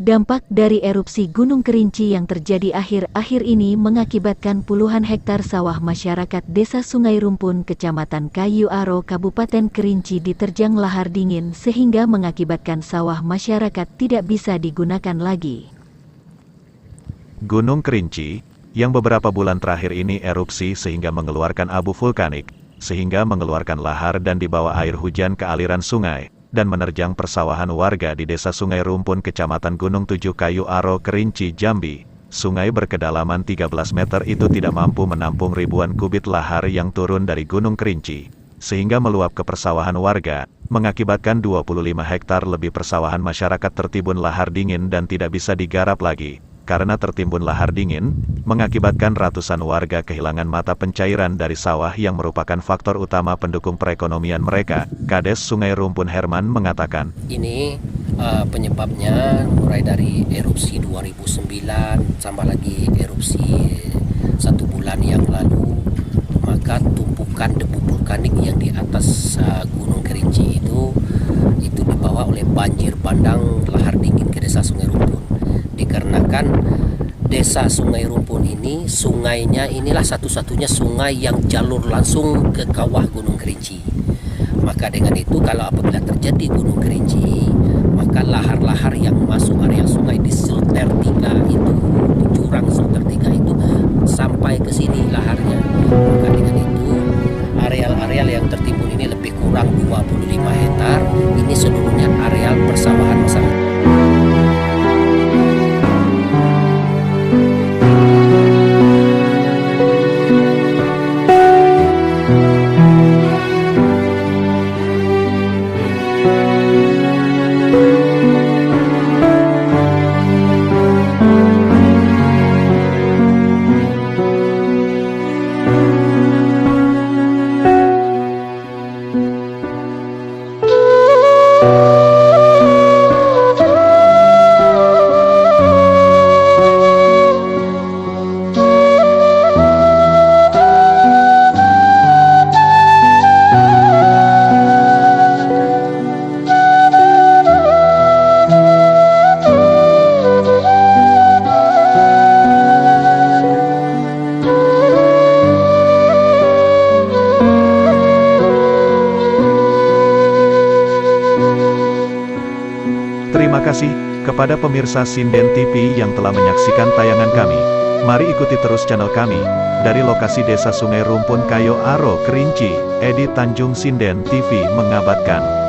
Dampak dari erupsi Gunung Kerinci yang terjadi akhir-akhir ini mengakibatkan puluhan hektar sawah masyarakat Desa Sungai Rumpun, Kecamatan Kayu Aro, Kabupaten Kerinci diterjang lahar dingin sehingga mengakibatkan sawah masyarakat tidak bisa digunakan lagi. Gunung Kerinci, yang beberapa bulan terakhir ini erupsi sehingga mengeluarkan abu vulkanik, sehingga mengeluarkan lahar dan dibawa air hujan ke aliran sungai, dan menerjang persawahan warga di Desa Sungai Rumpun, Kecamatan Gunung Tujuh, Kayu Aro, Kerinci, Jambi. Sungai berkedalaman 13 meter itu tidak mampu menampung ribuan kubit lahar yang turun dari Gunung Kerinci, sehingga meluap ke persawahan warga, mengakibatkan 25 hektar lebih persawahan masyarakat tertimbun lahar dingin dan tidak bisa digarap lagi. Karena tertimbun lahar dingin, mengakibatkan ratusan warga kehilangan mata pencairan dari sawah yang merupakan faktor utama pendukung perekonomian mereka. Kades Sungai Rumpun Herman mengatakan, ini penyebabnya mulai dari erupsi 2009 sama lagi erupsi 1 bulan yang lalu, maka tumpukan debu vulkanik yang di atas Gunung Kerinci itu dibawa oleh banjir bandang lahar dingin ke Desa Sungai Rumpun. Dikarenakan Desa Sungai Rumpun ini, sungainya inilah satu-satunya sungai yang jalur langsung ke kawah Gunung Kerinci. Maka dengan itu kalau apabila terjadi Gunung Kerinci, maka lahar-lahar yang masuk area sungai di Silter 3 itu, di jurang Silter 3 itu sampai ke sini laharnya. Maka dengan itu areal-areal yang tertimbun ini lebih kurang 25 hektar. Ini seluruhnya areal persawahan masyarakat. Terima kasih kepada pemirsa Sinden TV yang telah menyaksikan tayangan kami. Mari ikuti terus channel kami. Dari lokasi Desa Sungai Rumpun, Kayu Aro, Kerinci, Edi Tanjung, Sinden TV mengabarkan.